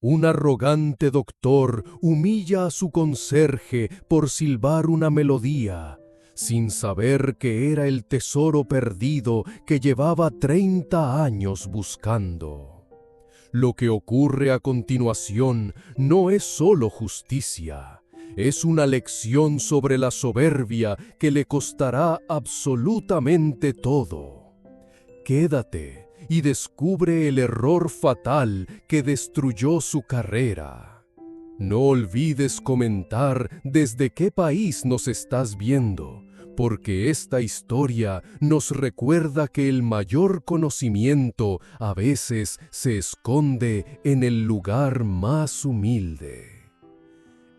Un arrogante doctor humilla a su conserje por silbar una melodía, sin saber que era el tesoro perdido que llevaba 30 años buscando. Lo que ocurre a continuación no es solo justicia, es una lección sobre la soberbia que le costará absolutamente todo. Quédate y descubre el error fatal que destruyó su carrera. No olvides comentar desde qué país nos estás viendo, porque esta historia nos recuerda que el mayor conocimiento a veces se esconde en el lugar más humilde.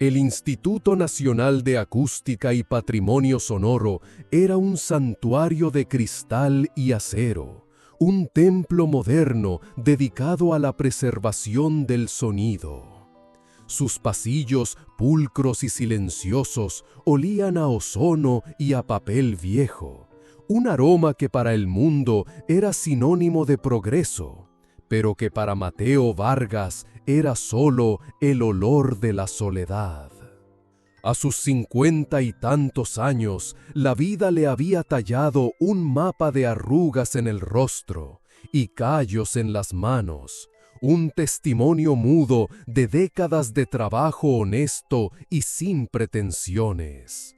El Instituto Nacional de Acústica y Patrimonio Sonoro era un santuario de cristal y acero, un templo moderno dedicado a la preservación del sonido. Sus pasillos, pulcros y silenciosos, olían a ozono y a papel viejo, un aroma que para el mundo era sinónimo de progreso, pero que para Mateo Vargas era solo el olor de la soledad. A sus 50 y tantos años, la vida le había tallado un mapa de arrugas en el rostro y callos en las manos, un testimonio mudo de décadas de trabajo honesto y sin pretensiones.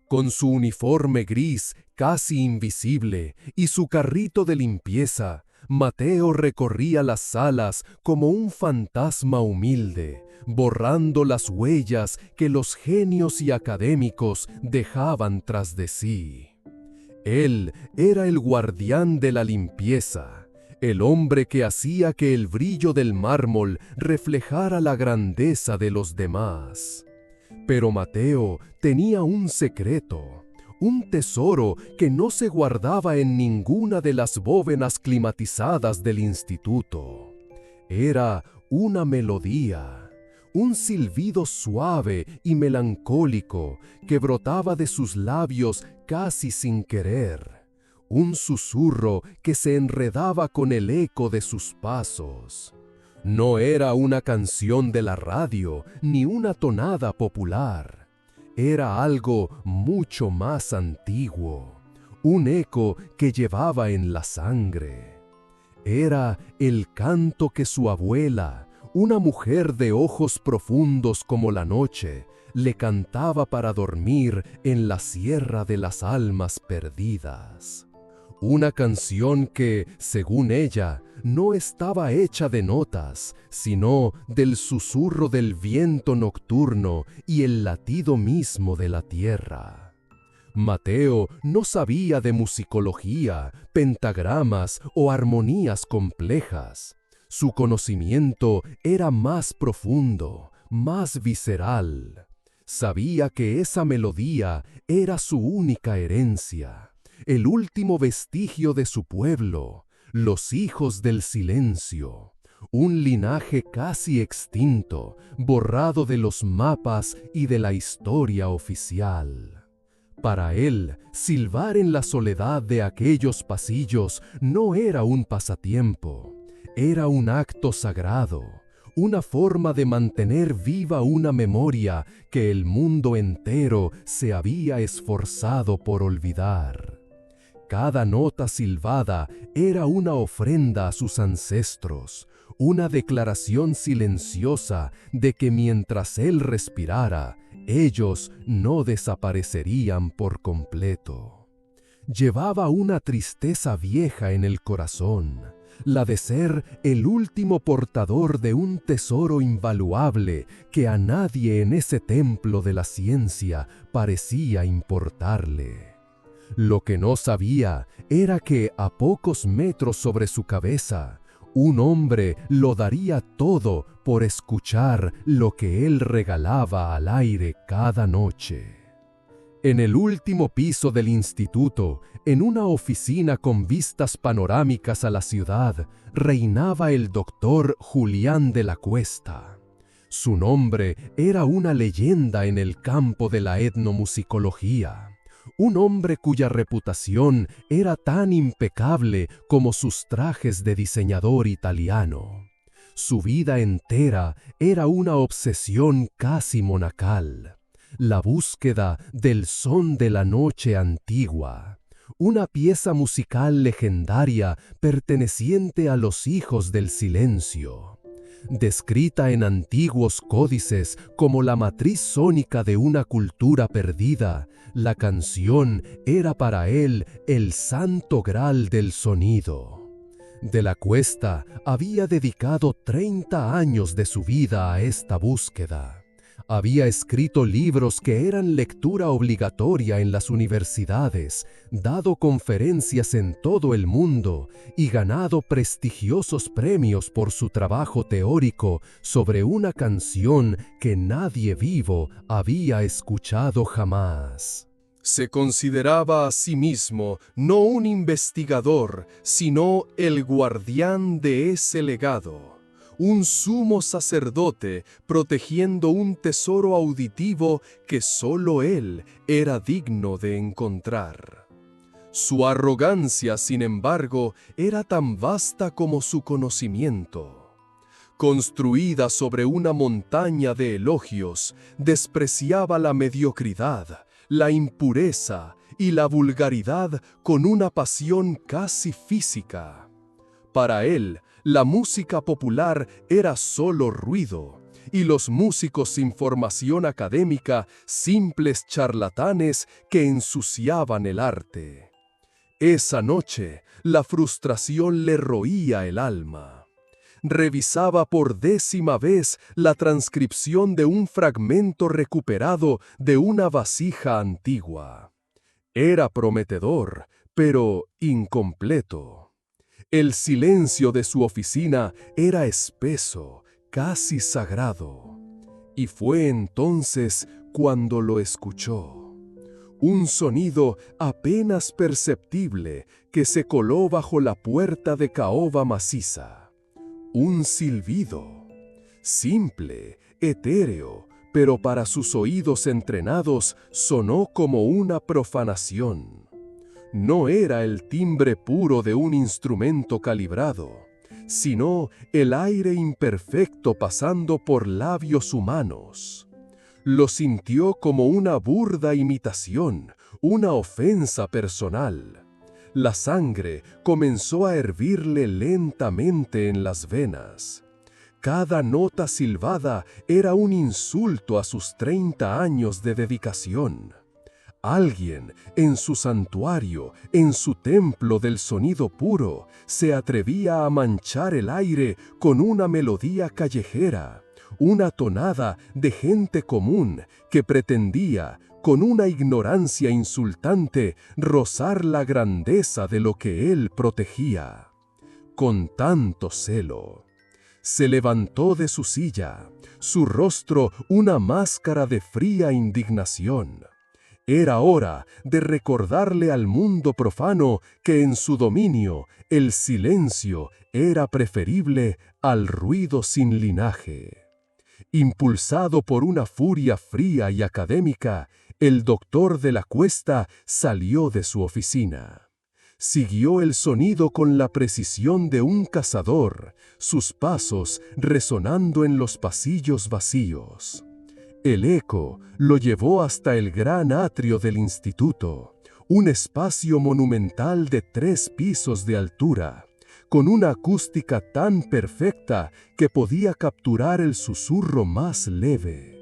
Con su uniforme gris casi invisible y su carrito de limpieza, Mateo recorría las salas como un fantasma humilde, borrando las huellas que los genios y académicos dejaban tras de sí. Él era el guardián de la limpieza, el hombre que hacía que el brillo del mármol reflejara la grandeza de los demás. Pero Mateo tenía un secreto, un tesoro que no se guardaba en ninguna de las bóvedas climatizadas del instituto. Era una melodía, un silbido suave y melancólico que brotaba de sus labios casi sin querer, un susurro que se enredaba con el eco de sus pasos. No era una canción de la radio ni una tonada popular. Era algo mucho más antiguo, un eco que llevaba en la sangre. Era el canto que su abuela, una mujer de ojos profundos como la noche, le cantaba para dormir en la Sierra de las Almas Perdidas. Una canción que, según ella, no estaba hecha de notas, sino del susurro del viento nocturno y el latido mismo de la tierra. Mateo no sabía de musicología, pentagramas o armonías complejas. Su conocimiento era más profundo, más visceral. Sabía que esa melodía era su única herencia, el último vestigio de su pueblo, los hijos del silencio, un linaje casi extinto, borrado de los mapas y de la historia oficial. Para él, silbar en la soledad de aquellos pasillos no era un pasatiempo, era un acto sagrado, una forma de mantener viva una memoria que el mundo entero se había esforzado por olvidar. Cada nota silbada era una ofrenda a sus ancestros, una declaración silenciosa de que mientras él respirara, ellos no desaparecerían por completo. Llevaba una tristeza vieja en el corazón, la de ser el último portador de un tesoro invaluable que a nadie en ese templo de la ciencia parecía importarle. Lo que no sabía era que a pocos metros sobre su cabeza, un hombre lo daría todo por escuchar lo que él regalaba al aire cada noche. En el último piso del instituto, en una oficina con vistas panorámicas a la ciudad, reinaba el doctor Julián de la Cuesta. Su nombre era una leyenda en el campo de la etnomusicología. Un hombre cuya reputación era tan impecable como sus trajes de diseñador italiano. Su vida entera era una obsesión casi monacal, la búsqueda del son de la noche antigua, una pieza musical legendaria perteneciente a los hijos del silencio. Descrita en antiguos códices como la matriz sónica de una cultura perdida, la canción era para él el santo gral del sonido. De la Cuesta había dedicado 30 años de su vida a esta búsqueda. Había escrito libros que eran lectura obligatoria en las universidades, dado conferencias en todo el mundo y ganado prestigiosos premios por su trabajo teórico sobre una canción que nadie vivo había escuchado jamás. Se consideraba a sí mismo no un investigador, sino el guardián de ese legado. Un sumo sacerdote protegiendo un tesoro auditivo que solo él era digno de encontrar. Su arrogancia, sin embargo, era tan vasta como su conocimiento. Construida sobre una montaña de elogios, despreciaba la mediocridad, la impureza y la vulgaridad con una pasión casi física. Para él, la música popular era solo ruido, y los músicos sin formación académica, simples charlatanes que ensuciaban el arte. Esa noche, la frustración le roía el alma. Revisaba por 10ª vez la transcripción de un fragmento recuperado de una vasija antigua. Era prometedor, pero incompleto. El silencio de su oficina era espeso, casi sagrado. Y fue entonces cuando lo escuchó. Un sonido apenas perceptible que se coló bajo la puerta de caoba maciza. Un silbido, simple, etéreo, pero para sus oídos entrenados sonó como una profanación. No era el timbre puro de un instrumento calibrado, sino el aire imperfecto pasando por labios humanos. Lo sintió como una burda imitación, una ofensa personal. La sangre comenzó a hervirle lentamente en las venas. Cada nota silbada era un insulto a sus 30 años de dedicación. Alguien, en su santuario, en su templo del sonido puro, se atrevía a manchar el aire con una melodía callejera, una tonada de gente común que pretendía, con una ignorancia insultante, rozar la grandeza de lo que él protegía. Con tanto celo. Se levantó de su silla, su rostro una máscara de fría indignación. Era hora de recordarle al mundo profano que en su dominio el silencio era preferible al ruido sin linaje. Impulsado por una furia fría y académica, el doctor de la Cuesta salió de su oficina. Siguió el sonido con la precisión de un cazador, sus pasos resonando en los pasillos vacíos. El eco lo llevó hasta el gran atrio del instituto, un espacio monumental de 3 pisos de altura, con una acústica tan perfecta que podía capturar el susurro más leve.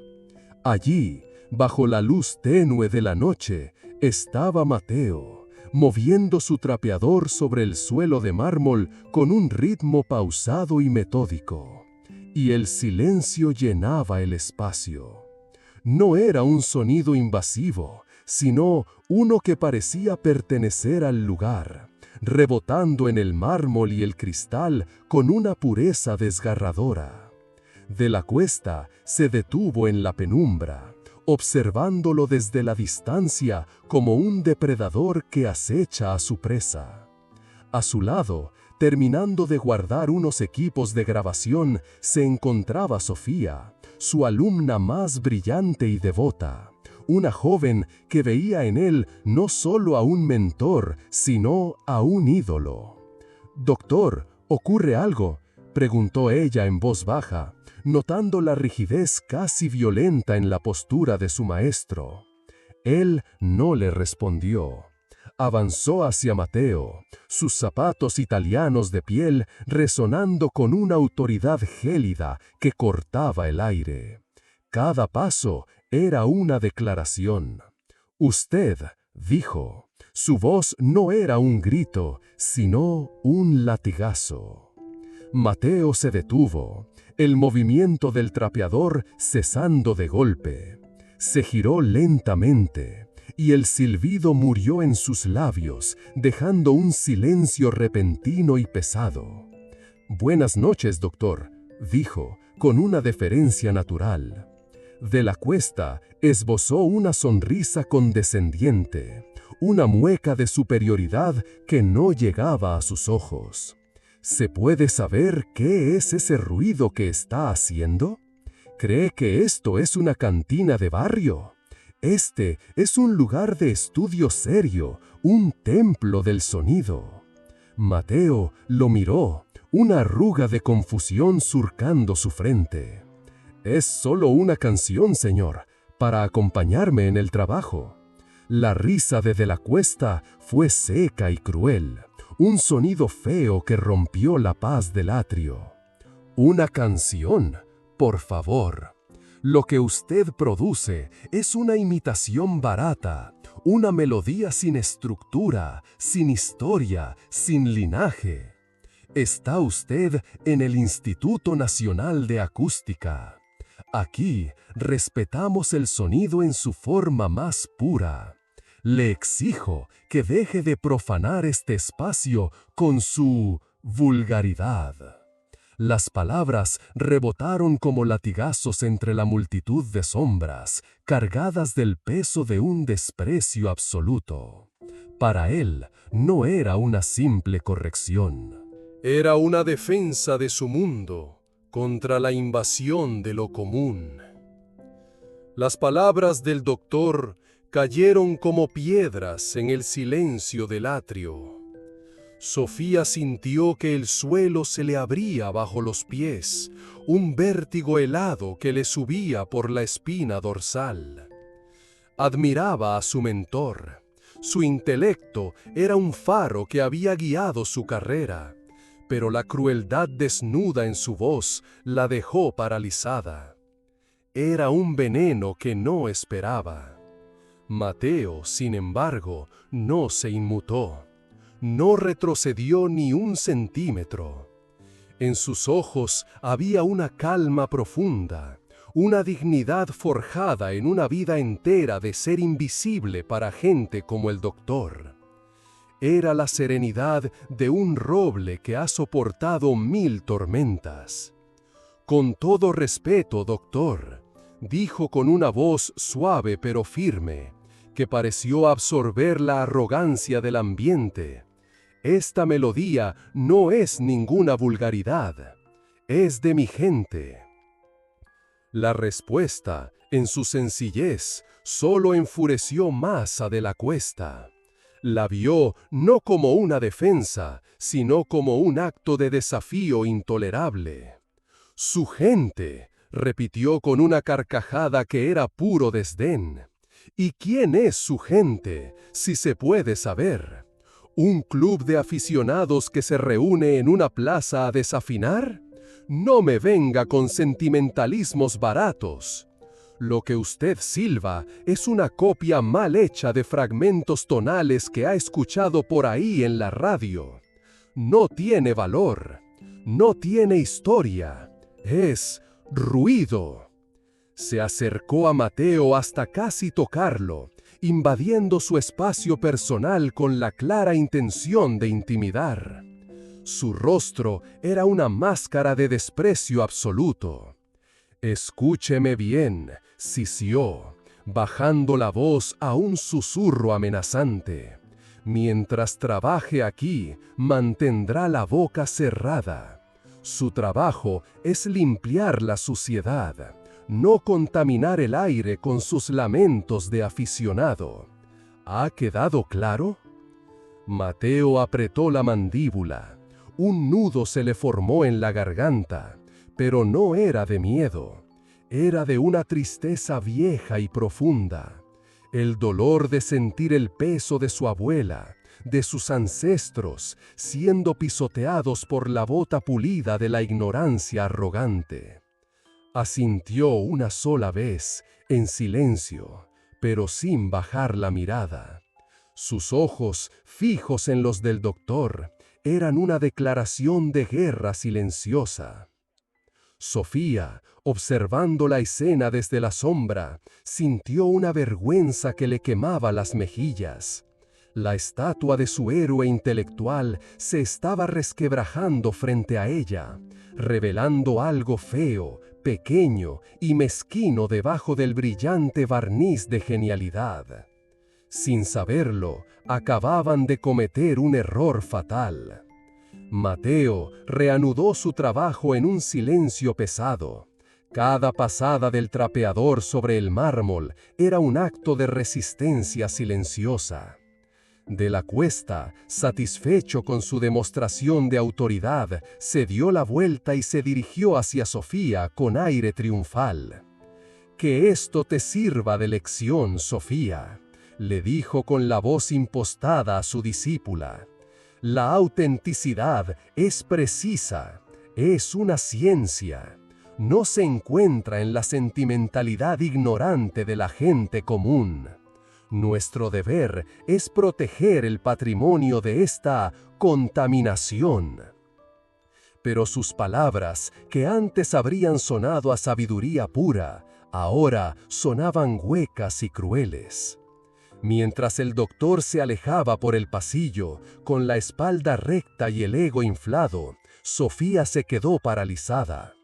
Allí, bajo la luz tenue de la noche, estaba Mateo, moviendo su trapeador sobre el suelo de mármol con un ritmo pausado y metódico, y el silencio llenaba el espacio. No era un sonido invasivo, sino uno que parecía pertenecer al lugar, rebotando en el mármol y el cristal con una pureza desgarradora. De la Cuesta se detuvo en la penumbra, observándolo desde la distancia como un depredador que acecha a su presa. A su lado, terminando de guardar unos equipos de grabación, se encontraba Sofía, su alumna más brillante y devota, una joven que veía en él no solo a un mentor, sino a un ídolo. «Doctor, ¿ocurre algo?», preguntó ella en voz baja, notando la rigidez casi violenta en la postura de su maestro. Él no le respondió. Avanzó hacia Mateo, sus zapatos italianos de piel resonando con una autoridad gélida que cortaba el aire. Cada paso era una declaración. «Usted», dijo. Su voz no era un grito, sino un latigazo. Mateo se detuvo, el movimiento del trapeador cesando de golpe. Se giró lentamente, y el silbido murió en sus labios, dejando un silencio repentino y pesado. «Buenas noches, doctor», dijo, con una deferencia natural. De la Cuesta esbozó una sonrisa condescendiente, una mueca de superioridad que no llegaba a sus ojos. ¿Se puede saber qué es ese ruido que está haciendo? ¿Cree que esto es una cantina de barrio? Este es un lugar de estudio serio, un templo del sonido. Mateo lo miró, una arruga de confusión surcando su frente. «Es solo una canción, señor, para acompañarme en el trabajo». La risa de la Cuesta fue seca y cruel, un sonido feo que rompió la paz del atrio. «¿Una canción? Por favor. Lo que usted produce es una imitación barata, una melodía sin estructura, sin historia, sin linaje. Está usted en el Instituto Nacional de Acústica. Aquí respetamos el sonido en su forma más pura. Le exijo que deje de profanar este espacio con su vulgaridad». Las palabras rebotaron como latigazos entre la multitud de sombras, cargadas del peso de un desprecio absoluto. Para él no era una simple corrección. Era una defensa de su mundo contra la invasión de lo común. Las palabras del doctor cayeron como piedras en el silencio del atrio. Sofía sintió que el suelo se le abría bajo los pies, un vértigo helado que le subía por la espina dorsal. Admiraba a su mentor. Su intelecto era un faro que había guiado su carrera, pero la crueldad desnuda en su voz la dejó paralizada. Era un veneno que no esperaba. Mateo, sin embargo, no se inmutó. No retrocedió ni un centímetro. En sus ojos había una calma profunda, una dignidad forjada en una vida entera de ser invisible para gente como el doctor. Era la serenidad de un roble que ha soportado 1000 tormentas. «Con todo respeto, doctor», dijo con una voz suave pero firme, que pareció absorber la arrogancia del ambiente. «Esta melodía no es ninguna vulgaridad, es de mi gente». La respuesta, en su sencillez, solo enfureció más a de la Cuesta. La vio no como una defensa, sino como un acto de desafío intolerable. «Su gente», repitió con una carcajada que era puro desdén. «¿Y quién es su gente, si se puede saber? ¿Un club de aficionados que se reúne en una plaza a desafinar? No me venga con sentimentalismos baratos. Lo que usted silba es una copia mal hecha de fragmentos tonales que ha escuchado por ahí en la radio. No tiene valor, no tiene historia, es ruido». Se acercó a Mateo hasta casi tocarlo, invadiendo su espacio personal con la clara intención de intimidar. Su rostro era una máscara de desprecio absoluto. «Escúcheme bien», sisió, bajando la voz a un susurro amenazante. «Mientras trabaje aquí, mantendrá la boca cerrada. Su trabajo es limpiar la suciedad, no contaminar el aire con sus lamentos de aficionado. ¿Ha quedado claro?» Mateo apretó la mandíbula. Un nudo se le formó en la garganta, pero no era de miedo, era de una tristeza vieja y profunda. El dolor de sentir el peso de su abuela, de sus ancestros, siendo pisoteados por la bota pulida de la ignorancia arrogante. Asintió una sola vez, en silencio, pero sin bajar la mirada. Sus ojos, fijos en los del doctor, eran una declaración de guerra silenciosa. Sofía, observando la escena desde la sombra, sintió una vergüenza que le quemaba las mejillas. La estatua de su héroe intelectual se estaba resquebrajando frente a ella, revelando algo feo, pequeño y mezquino debajo del brillante barniz de genialidad. Sin saberlo, acababan de cometer un error fatal. Mateo reanudó su trabajo en un silencio pesado. Cada pasada del trapeador sobre el mármol era un acto de resistencia silenciosa. De la Cuesta, satisfecho con su demostración de autoridad, se dio la vuelta y se dirigió hacia Sofía con aire triunfal. «Que esto te sirva de lección, Sofía», le dijo con la voz impostada a su discípula. «La autenticidad es precisa, es una ciencia. No se encuentra en la sentimentalidad ignorante de la gente común. Nuestro deber es proteger el patrimonio de esta contaminación». Pero sus palabras, que antes habrían sonado a sabiduría pura, ahora sonaban huecas y crueles. Mientras el doctor se alejaba por el pasillo, con la espalda recta y el ego inflado, Sofía se quedó paralizada.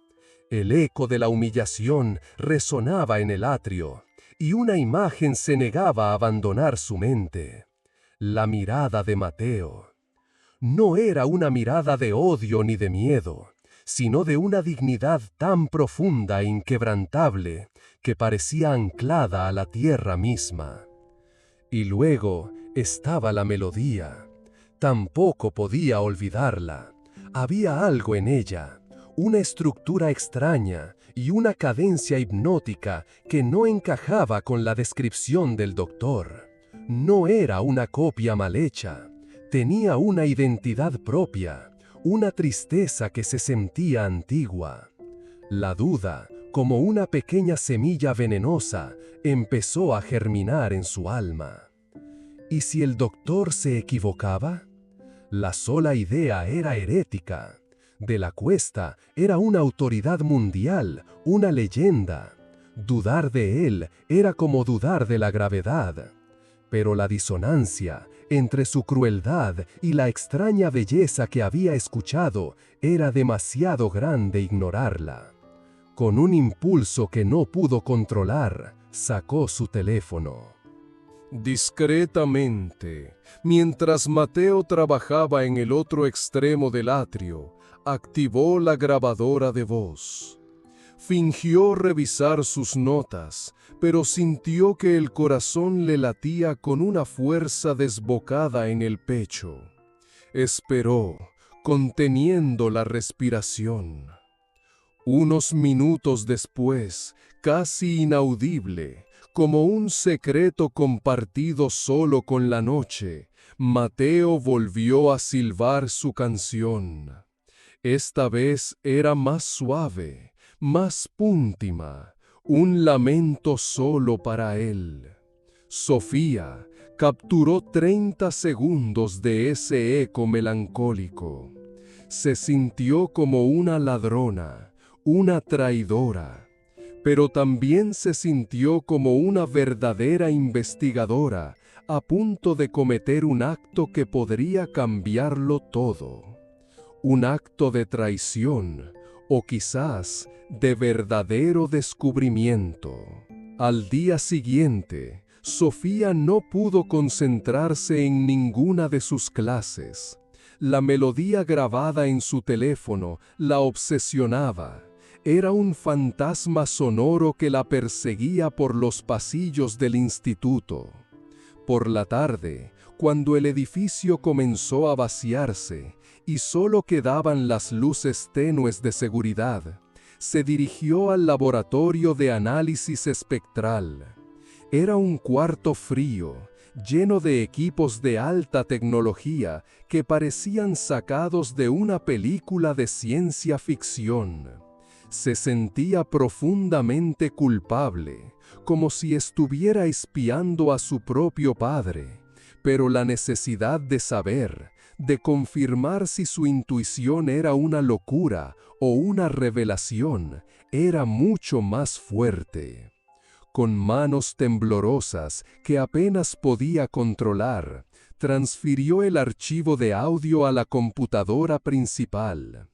El eco de la humillación resonaba en el atrio, y una imagen se negaba a abandonar su mente. La mirada de Mateo. No era una mirada de odio ni de miedo, sino de una dignidad tan profunda e inquebrantable que parecía anclada a la tierra misma. Y luego estaba la melodía. Tampoco podía olvidarla. Había algo en ella, una estructura extraña y una cadencia hipnótica que no encajaba con la descripción del doctor. No era una copia mal hecha, tenía una identidad propia, una tristeza que se sentía antigua. La duda, como una pequeña semilla venenosa, empezó a germinar en su alma. ¿Y si el doctor se equivocaba? La sola idea era herética. De la Cuesta era una autoridad mundial, una leyenda. Dudar de él era como dudar de la gravedad. Pero la disonancia entre su crueldad y la extraña belleza que había escuchado era demasiado grande ignorarla. Con un impulso que no pudo controlar, sacó su teléfono. Discretamente, mientras Mateo trabajaba en el otro extremo del atrio, activó la grabadora de voz. Fingió revisar sus notas, pero sintió que el corazón le latía con una fuerza desbocada en el pecho. Esperó, conteniendo la respiración. Unos minutos después, casi inaudible, como un secreto compartido solo con la noche, Mateo volvió a silbar su canción. Esta vez era más suave, más púntima, un lamento solo para él. Sofía capturó 30 segundos de ese eco melancólico. Se sintió como una ladrona, una traidora, pero también se sintió como una verdadera investigadora a punto de cometer un acto que podría cambiarlo todo. Un acto de traición, o quizás de verdadero descubrimiento. Al día siguiente, Sofía no pudo concentrarse en ninguna de sus clases. La melodía grabada en su teléfono la obsesionaba. Era un fantasma sonoro que la perseguía por los pasillos del instituto. Por la tarde, Cuando el edificio comenzó a vaciarse y solo quedaban las luces tenues de seguridad, se dirigió al laboratorio de análisis espectral. Era un cuarto frío, lleno de equipos de alta tecnología que parecían sacados de una película de ciencia ficción. Se sentía profundamente culpable, como si estuviera espiando a su propio padre, pero la necesidad de saber, de confirmar si su intuición era una locura o una revelación, era mucho más fuerte. Con manos temblorosas que apenas podía controlar, transfirió el archivo de audio a la computadora principal.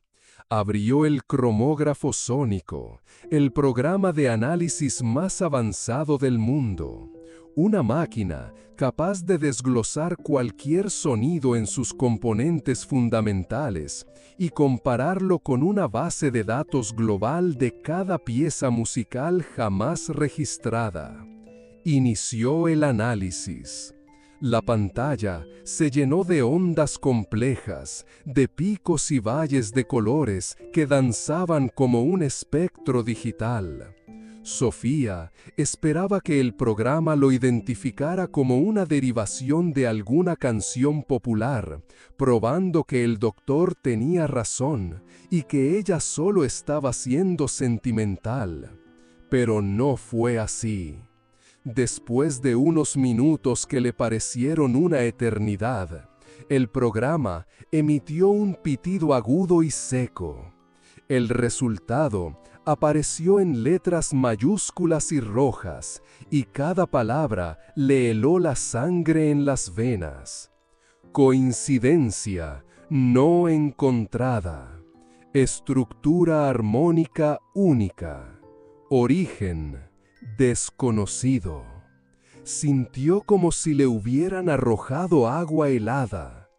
Abrió el cromógrafo sónico, el programa de análisis más avanzado del mundo. Una máquina capaz de desglosar cualquier sonido en sus componentes fundamentales y compararlo con una base de datos global de cada pieza musical jamás registrada. Inició el análisis. La pantalla se llenó de ondas complejas, de picos y valles de colores que danzaban como un espectro digital. Sofía esperaba que el programa lo identificara como una derivación de alguna canción popular, probando que el doctor tenía razón y que ella solo estaba siendo sentimental. Pero no fue así. Después de unos minutos que le parecieron una eternidad, el programa emitió un pitido agudo y seco. El resultado apareció en letras mayúsculas y rojas, y cada palabra le heló la sangre en las venas. Coincidencia no encontrada. Estructura armónica única. Origen desconocido. Sintió como si le hubieran arrojado agua helada.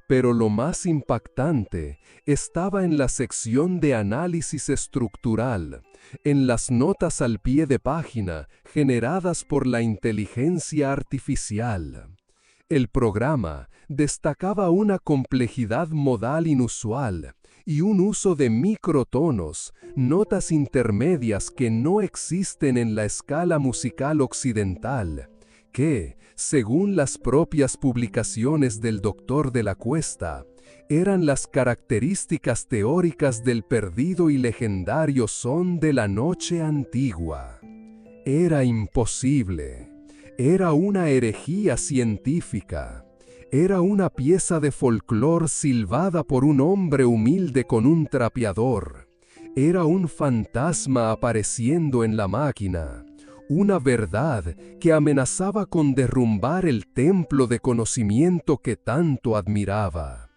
Pero lo más impactante estaba en la sección de análisis estructural, en las notas al pie de página generadas por la inteligencia artificial. El programa destacaba una complejidad modal inusual y un uso de microtonos, notas intermedias que no existen en la escala musical occidental, que, según las propias publicaciones del Doctor de la Cuesta, eran las características teóricas del perdido y legendario son de la noche antigua. Era imposible. Era una herejía científica. Era una pieza de folclor silbada por un hombre humilde con un trapeador. Era un fantasma apareciendo en la máquina. Una verdad que amenazaba con derrumbar el templo de conocimiento que tanto admiraba.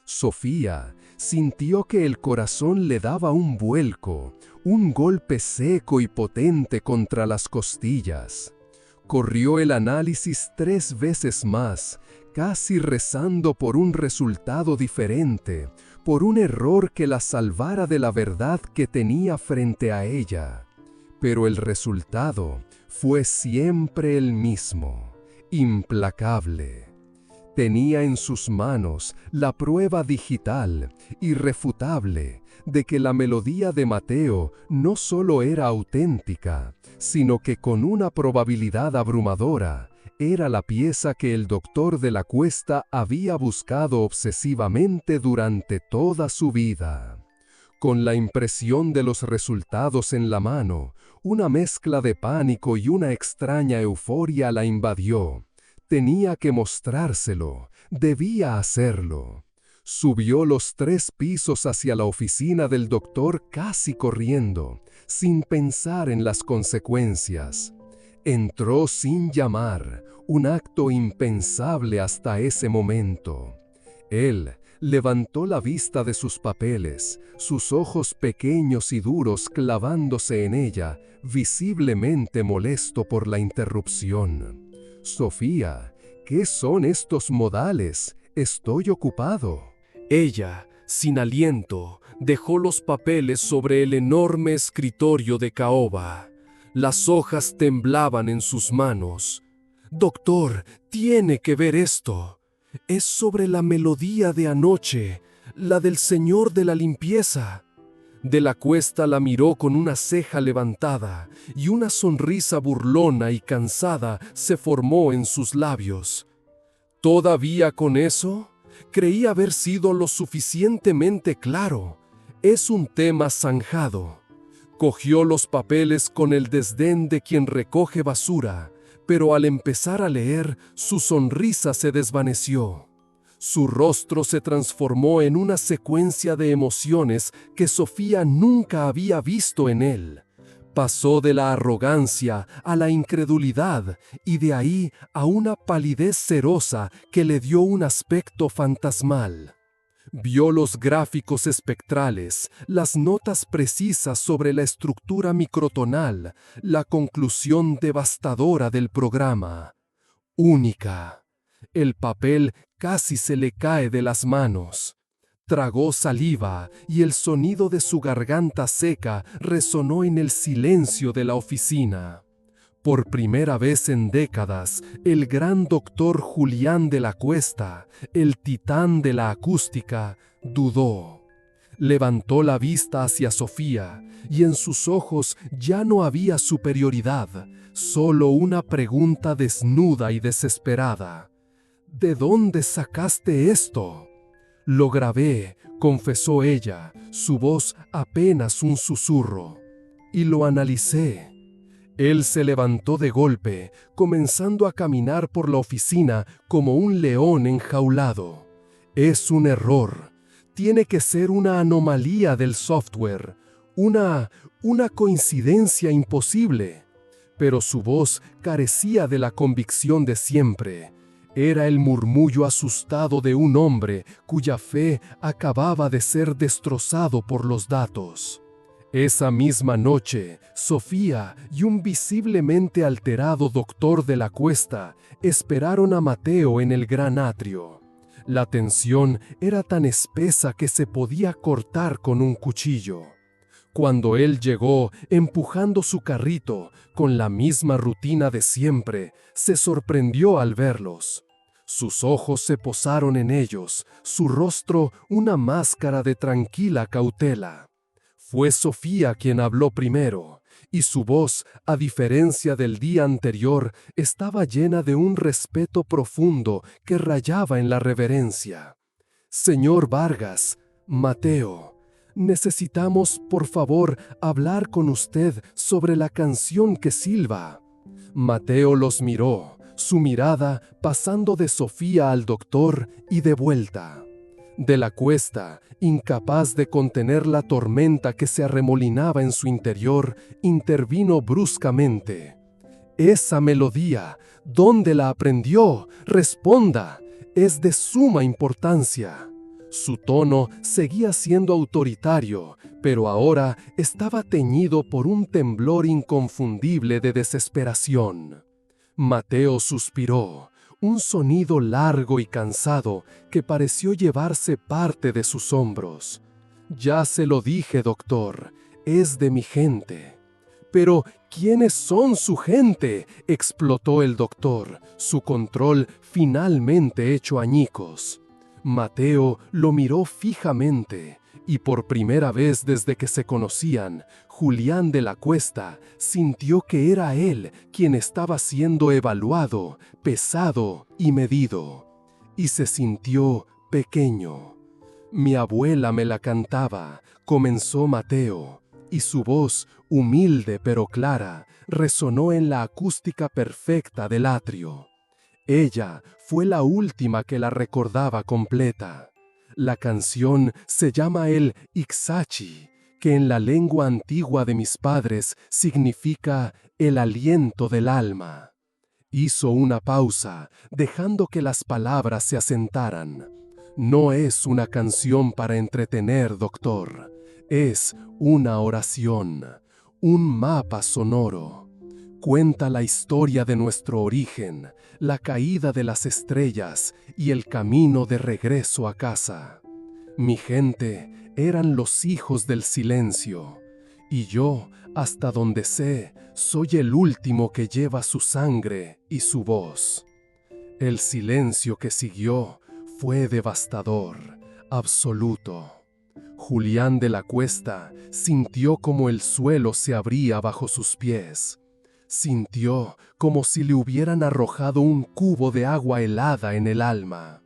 Sofía sintió que el corazón le daba un vuelco, un golpe seco y potente contra las costillas. Corrió el análisis 3 veces más, casi rezando por un resultado diferente, por un error que la salvara de la verdad que tenía frente a ella. Pero el resultado fue siempre el mismo, implacable. Tenía en sus manos la prueba digital, irrefutable, de que la melodía de Mateo no solo era auténtica, sino que con una probabilidad abrumadora, era la pieza que el Doctor de la Cuesta había buscado obsesivamente durante toda su vida. Con la impresión de los resultados en la mano, una mezcla de pánico y una extraña euforia la invadió. Tenía que mostrárselo, debía hacerlo. Subió los 3 pisos hacia la oficina del doctor casi corriendo, sin pensar en las consecuencias. Entró sin llamar, un acto impensable hasta ese momento. Él levantó la vista de sus papeles, sus ojos pequeños y duros clavándose en ella, visiblemente molesto por la interrupción. «Sofía, ¿qué son estos modales? Estoy ocupado». Ella, sin aliento, dejó los papeles sobre el enorme escritorio de caoba. Las hojas temblaban en sus manos. «Doctor, tiene que ver esto». Es sobre la melodía de anoche, la del señor de la limpieza. De la Cuesta la miró con una ceja levantada, y una sonrisa burlona y cansada se formó en sus labios. ¿Todavía con eso? Creí haber sido lo suficientemente claro. Es un tema zanjado. Cogió los papeles con el desdén de quien recoge basura, pero al empezar a leer, su sonrisa se desvaneció. Su rostro se transformó en una secuencia de emociones que Sofía nunca había visto en él. Pasó de la arrogancia a la incredulidad y de ahí a una palidez cerosa que le dio un aspecto fantasmal. Vio los gráficos espectrales, las notas precisas sobre la estructura microtonal, la conclusión devastadora del programa. Única. El papel casi se le cae de las manos. Tragó saliva y el sonido de su garganta seca resonó en el silencio de la oficina. Por primera vez en décadas, el gran doctor Julián de la Cuesta, el titán de la acústica, dudó. Levantó la vista hacia Sofía y en sus ojos ya no había superioridad, solo una pregunta desnuda y desesperada. ¿De dónde sacaste esto? Lo grabé, confesó ella, su voz apenas un susurro. Y lo analicé. Él se levantó de golpe, comenzando a caminar por la oficina como un león enjaulado. Es un error. Tiene que ser una anomalía del software, una coincidencia imposible. Pero su voz carecía de la convicción de siempre. Era el murmullo asustado de un hombre cuya fe acababa de ser destrozado por los datos. Esa misma noche, Sofía y un visiblemente alterado doctor de la Cuesta esperaron a Mateo en el gran atrio. La tensión era tan espesa que se podía cortar con un cuchillo. Cuando él llegó, empujando su carrito, con la misma rutina de siempre, se sorprendió al verlos. Sus ojos se posaron en ellos, su rostro una máscara de tranquila cautela. Fue Sofía quien habló primero, y su voz, a diferencia del día anterior, estaba llena de un respeto profundo que rayaba en la reverencia. Señor Vargas, Mateo, necesitamos, por favor, hablar con usted sobre la canción que silba. Mateo los miró, su mirada pasando de Sofía al doctor y de vuelta. De la Cuesta, incapaz de contener la tormenta que se arremolinaba en su interior, intervino bruscamente. Esa melodía, ¿dónde la aprendió? Responda, es de suma importancia. Su tono seguía siendo autoritario, pero ahora estaba teñido por un temblor inconfundible de desesperación. Mateo suspiró. Un sonido largo y cansado que pareció llevarse parte de sus hombros. Ya se lo dije, doctor, es de mi gente. Pero, ¿quiénes son su gente? Explotó el doctor, su control finalmente hecho añicos. Mateo lo miró fijamente, y por primera vez desde que se conocían, Julián de la Cuesta sintió que era él quien estaba siendo evaluado, pesado y medido. Y se sintió pequeño. Mi abuela me la cantaba, comenzó Mateo, y su voz, humilde pero clara, resonó en la acústica perfecta del atrio. Ella fue la última que la recordaba completa. La canción se llama el Ixachi, que en la lengua antigua de mis padres significa el aliento del alma. Hizo una pausa, dejando que las palabras se asentaran. No es una canción para entretener, doctor. Es una oración, un mapa sonoro. Cuenta la historia de nuestro origen, la caída de las estrellas y el camino de regreso a casa. Mi gente eran los hijos del silencio, y yo, hasta donde sé, soy el último que lleva su sangre y su voz. El silencio que siguió fue devastador, absoluto. Julián de la Cuesta sintió como el suelo se abría bajo sus pies. Sintió como si le hubieran arrojado un cubo de agua helada en el alma.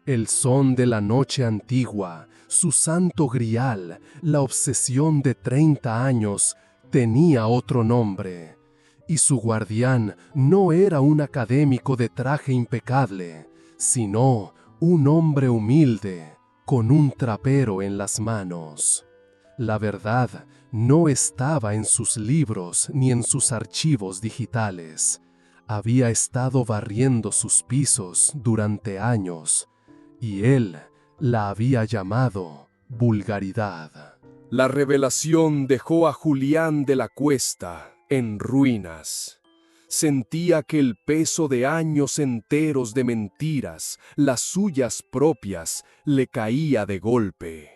El son de la noche antigua, su santo grial, la obsesión de 30 años, tenía otro nombre. Y su guardián no era un académico de traje impecable, sino un hombre humilde, con un trapero en las manos. La verdad no estaba en sus libros ni en sus archivos digitales. Había estado barriendo sus pisos durante años, y él la había llamado vulgaridad. La revelación dejó a Julián de la Cuesta en ruinas. Sentía que el peso de años enteros de mentiras, las suyas propias, le caía de golpe.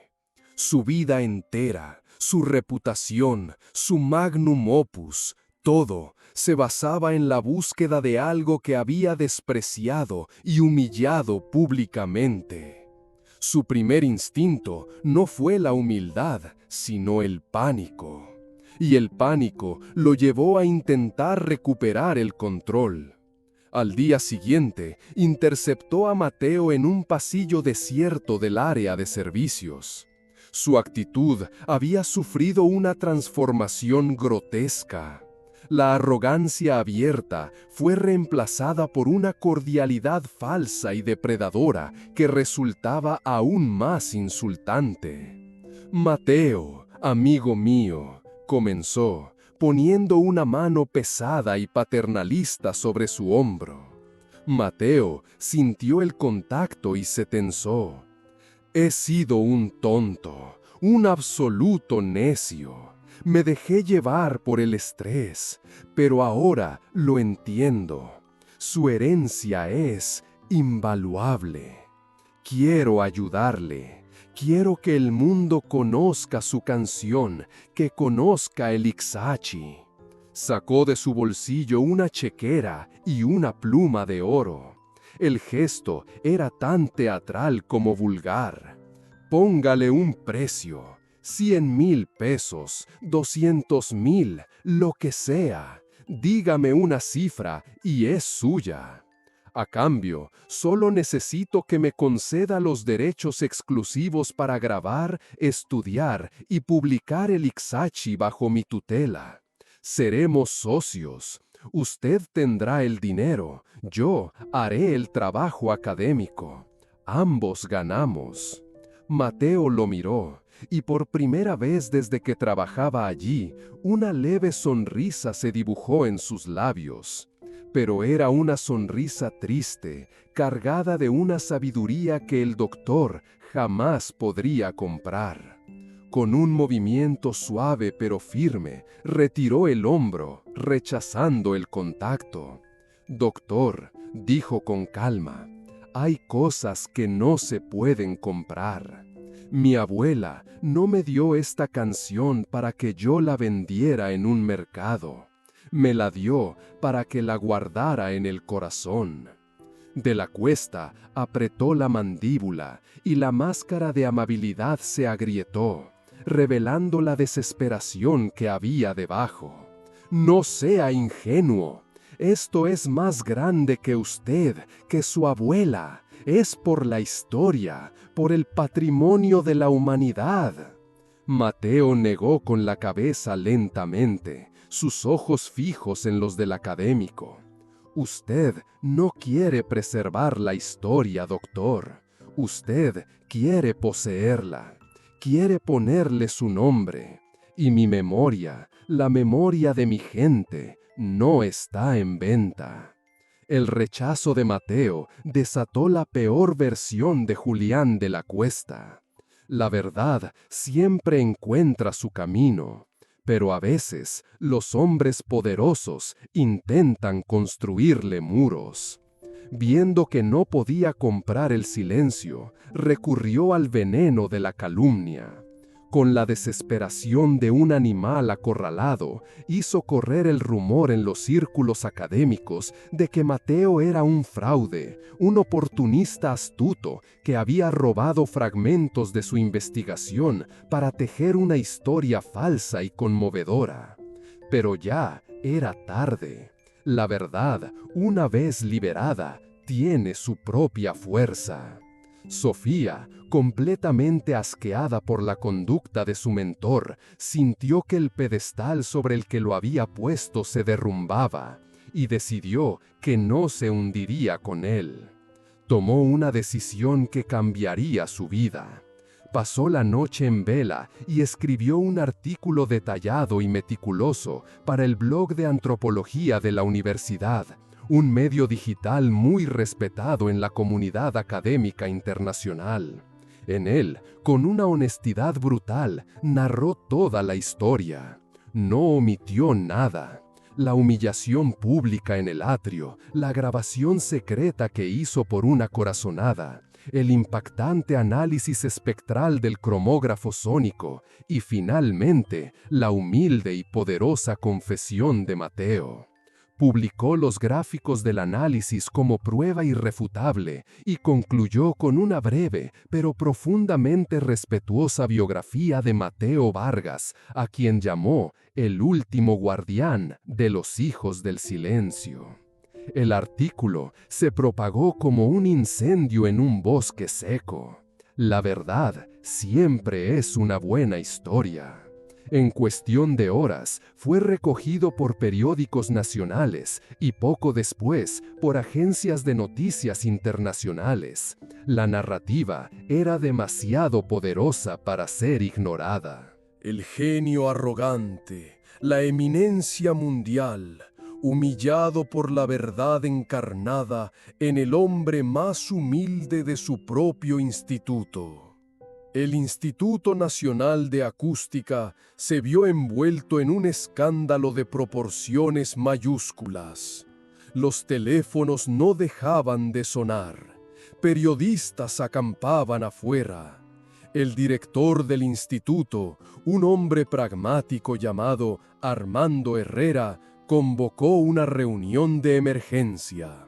Su vida entera, su reputación, su magnum opus, todo se basaba en la búsqueda de algo que había despreciado y humillado públicamente. Su primer instinto no fue la humildad, sino el pánico. Y el pánico lo llevó a intentar recuperar el control. Al día siguiente, interceptó a Mateo en un pasillo desierto del área de servicios. Su actitud había sufrido una transformación grotesca. La arrogancia abierta fue reemplazada por una cordialidad falsa y depredadora que resultaba aún más insultante. «Mateo, amigo mío», comenzó, poniendo una mano pesada y paternalista sobre su hombro. Mateo sintió el contacto y se tensó. «He sido un tonto, un absoluto necio. Me dejé llevar por el estrés, pero ahora lo entiendo. Su herencia es invaluable. Quiero ayudarle. Quiero que el mundo conozca su canción, que conozca el Ixachi». Sacó de su bolsillo una chequera y una pluma de oro. El gesto era tan teatral como vulgar. «Póngale un precio, 100,000 pesos, 200,000, lo que sea. Dígame una cifra y es suya. A cambio, solo necesito que me conceda los derechos exclusivos para grabar, estudiar y publicar el Ixachi bajo mi tutela. Seremos socios. Usted tendrá el dinero, yo haré el trabajo académico. Ambos ganamos». Mateo lo miró, y por primera vez desde que trabajaba allí, una leve sonrisa se dibujó en sus labios. Pero era una sonrisa triste, cargada de una sabiduría que el doctor jamás podría comprar. Con un movimiento suave pero firme, retiró el hombro, rechazando el contacto. «Doctor», dijo con calma, «hay cosas que no se pueden comprar. Mi abuela no me dio esta canción para que yo la vendiera en un mercado. Me la dio para que la guardara en el corazón». De la Cuesta apretó la mandíbula y la máscara de amabilidad se agrietó, revelando la desesperación que había debajo. «No sea ingenuo. Esto es más grande que usted, que su abuela. Es por la historia, por el patrimonio de la humanidad». Mateo negó con la cabeza lentamente, sus ojos fijos en los del académico. «Usted no quiere preservar la historia, doctor. Usted quiere poseerla. Quiere ponerle su nombre. Y mi memoria, la memoria de mi gente, no está en venta». El rechazo de Mateo desató la peor versión de Julián de la Cuesta. La verdad siempre encuentra su camino, pero a veces los hombres poderosos intentan construirle muros. Viendo que no podía comprar el silencio, recurrió al veneno de la calumnia. Con la desesperación de un animal acorralado, hizo correr el rumor en los círculos académicos de que Mateo era un fraude, un oportunista astuto que había robado fragmentos de su investigación para tejer una historia falsa y conmovedora. Pero ya era tarde. La verdad, una vez liberada, tiene su propia fuerza. Sofía, completamente asqueada por la conducta de su mentor, sintió que el pedestal sobre el que lo había puesto se derrumbaba y decidió que no se hundiría con él. Tomó una decisión que cambiaría su vida. Pasó la noche en vela y escribió un artículo detallado y meticuloso para el blog de antropología de la universidad, un medio digital muy respetado en la comunidad académica internacional. En él, con una honestidad brutal, narró toda la historia. No omitió nada. La humillación pública en el atrio, la grabación secreta que hizo por una corazonada, el impactante análisis espectral del cromógrafo sónico y finalmente la humilde y poderosa confesión de Mateo. Publicó los gráficos del análisis como prueba irrefutable y concluyó con una breve pero profundamente respetuosa biografía de Mateo Vargas, a quien llamó el último guardián de los hijos del silencio. El artículo se propagó como un incendio en un bosque seco. La verdad siempre es una buena historia. En cuestión de horas, fue recogido por periódicos nacionales y poco después por agencias de noticias internacionales. La narrativa era demasiado poderosa para ser ignorada. El genio arrogante, la eminencia mundial, humillado por la verdad encarnada en el hombre más humilde de su propio instituto. El Instituto Nacional de Acústica se vio envuelto en un escándalo de proporciones mayúsculas. Los teléfonos no dejaban de sonar. Periodistas acampaban afuera. El director del instituto, un hombre pragmático llamado Armando Herrera, convocó una reunión de emergencia.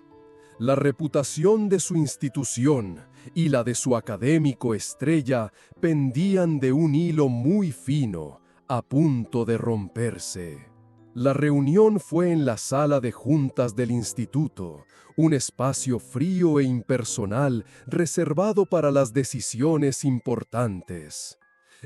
La reputación de su institución y la de su académico estrella pendían de un hilo muy fino, a punto de romperse. La reunión fue en la sala de juntas del instituto, un espacio frío e impersonal reservado para las decisiones importantes.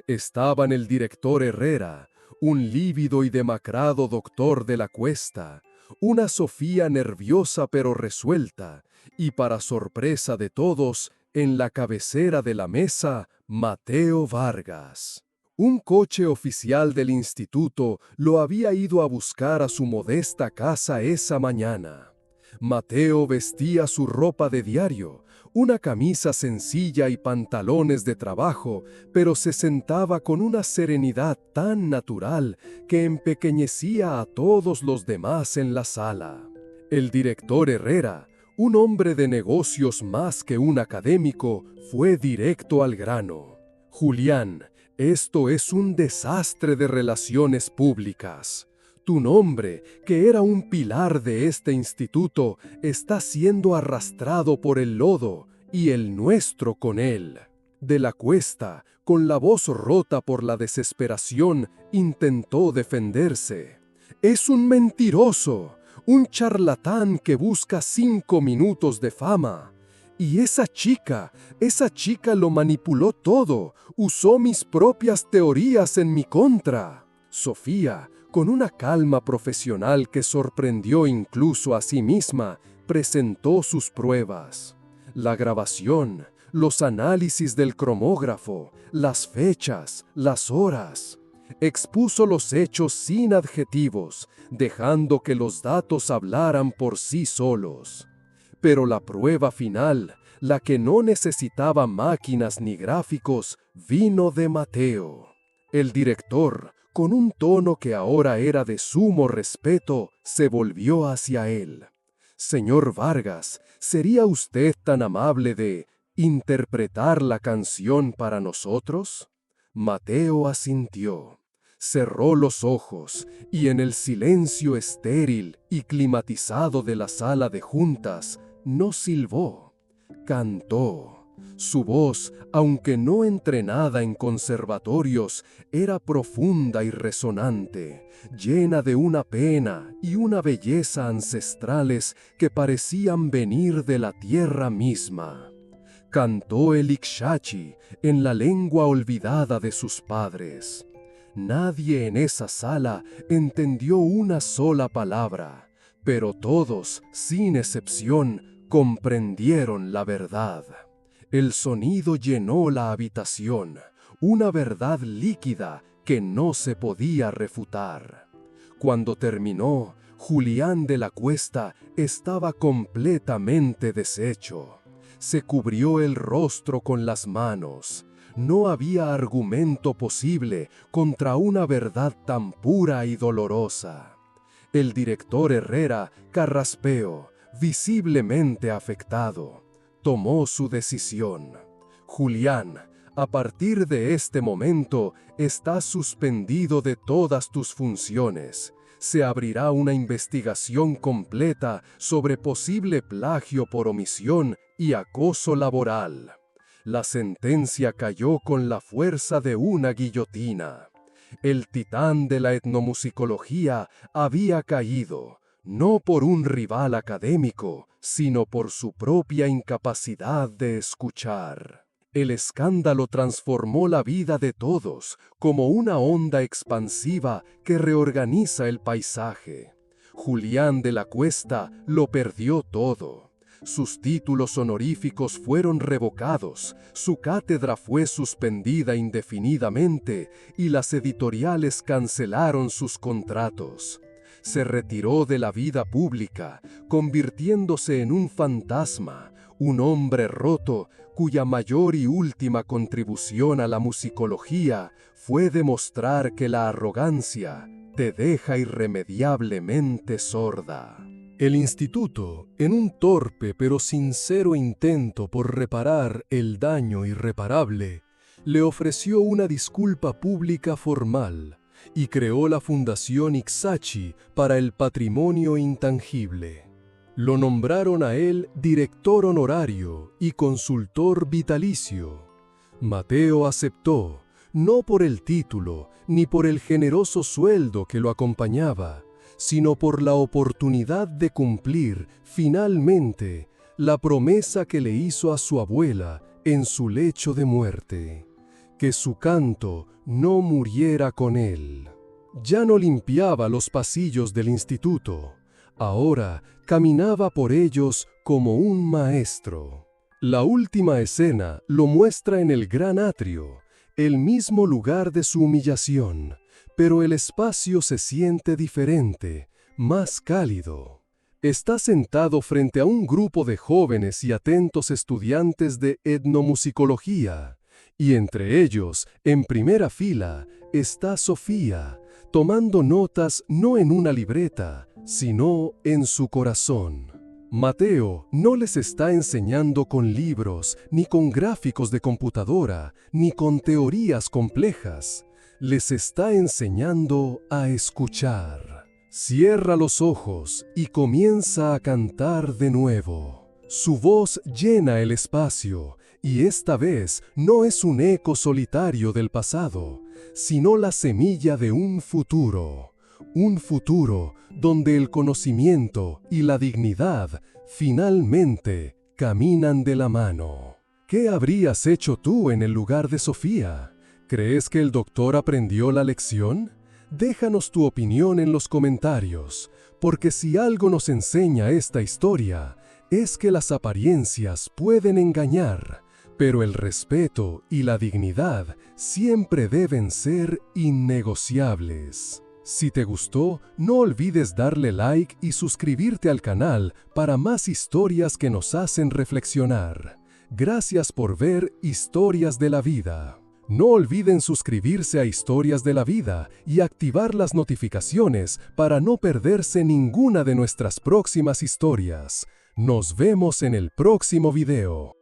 Estaban el director Herrera, un lívido y demacrado doctor de la Cuesta, una Sofía nerviosa pero resuelta, y para sorpresa de todos, en la cabecera de la mesa, Mateo Vargas. Un coche oficial del instituto lo había ido a buscar a su modesta casa esa mañana. Mateo vestía su ropa de diario, una camisa sencilla y pantalones de trabajo, pero se sentaba con una serenidad tan natural que empequeñecía a todos los demás en la sala. El director Herrera, un hombre de negocios más que un académico, fue directo al grano. Julián, esto es un desastre de relaciones públicas. Tu nombre, que era un pilar de este instituto, está siendo arrastrado por el lodo, y el nuestro con él. De la Cuesta, con la voz rota por la desesperación, intentó defenderse. Es un mentiroso, un charlatán que busca 5 minutos de fama. Y esa chica lo manipuló todo, usó mis propias teorías en mi contra. Sofía, con una calma profesional que sorprendió incluso a sí misma, presentó sus pruebas. La grabación, los análisis del cromógrafo, las fechas, las horas. Expuso los hechos sin adjetivos, dejando que los datos hablaran por sí solos. Pero la prueba final, la que no necesitaba máquinas ni gráficos, vino de Mateo. El director, con un tono que ahora era de sumo respeto, se volvió hacia él. Señor Vargas, ¿sería usted tan amable de interpretar la canción para nosotros? Mateo asintió, cerró los ojos y en el silencio estéril y climatizado de la sala de juntas, no silbó, cantó. Su voz, aunque no entrenada en conservatorios, era profunda y resonante, llena de una pena y una belleza ancestrales que parecían venir de la tierra misma. Cantó el Ixachi en la lengua olvidada de sus padres. Nadie en esa sala entendió una sola palabra, pero todos, sin excepción, comprendieron la verdad. El sonido llenó la habitación, una verdad líquida que no se podía refutar. Cuando terminó, Julián de la Cuesta estaba completamente deshecho. Se cubrió el rostro con las manos. No había argumento posible contra una verdad tan pura y dolorosa. El director Herrera carraspeó, visiblemente afectado. Tomó su decisión. Julián, a partir de este momento, estás suspendido de todas tus funciones. Se abrirá una investigación completa sobre posible plagio por omisión y acoso laboral. La sentencia cayó con la fuerza de una guillotina. El titán de la etnomusicología había caído, no por un rival académico, sino por su propia incapacidad de escuchar. El escándalo transformó la vida de todos, como una onda expansiva que reorganiza el paisaje. Julián de la Cuesta lo perdió todo. Sus títulos honoríficos fueron revocados, su cátedra fue suspendida indefinidamente y las editoriales cancelaron sus contratos. Se retiró de la vida pública, convirtiéndose en un fantasma, un hombre roto cuya mayor y última contribución a la musicología fue demostrar que la arrogancia te deja irremediablemente sorda. El instituto, en un torpe pero sincero intento por reparar el daño irreparable, le ofreció una disculpa pública formal y creó la Fundación Ixachi para el Patrimonio Intangible. Lo nombraron a él director honorario y consultor vitalicio. Mateo aceptó, no por el título ni por el generoso sueldo que lo acompañaba, sino por la oportunidad de cumplir, finalmente, la promesa que le hizo a su abuela en su lecho de muerte, que su canto no muriera con él. Ya no limpiaba los pasillos del instituto, ahora caminaba por ellos como un maestro. La última escena lo muestra en el gran atrio, el mismo lugar de su humillación, pero el espacio se siente diferente, más cálido. Está sentado frente a un grupo de jóvenes y atentos estudiantes de etnomusicología, y entre ellos, en primera fila, está Sofía, tomando notas no en una libreta, sino en su corazón. Mateo no les está enseñando con libros, ni con gráficos de computadora, ni con teorías complejas. Les está enseñando a escuchar. Cierra los ojos y comienza a cantar de nuevo. Su voz llena el espacio, y esta vez no es un eco solitario del pasado, sino la semilla de un futuro donde el conocimiento y la dignidad finalmente caminan de la mano. ¿Qué habrías hecho tú en el lugar de Sofía? ¿Crees que el doctor aprendió la lección? Déjanos tu opinión en los comentarios, porque si algo nos enseña esta historia, es que las apariencias pueden engañar, pero el respeto y la dignidad siempre deben ser innegociables. Si te gustó, no olvides darle like y suscribirte al canal para más historias que nos hacen reflexionar. Gracias por ver Historias de la Vida. No olviden suscribirse a Historias de la Vida y activar las notificaciones para no perderse ninguna de nuestras próximas historias. Nos vemos en el próximo video.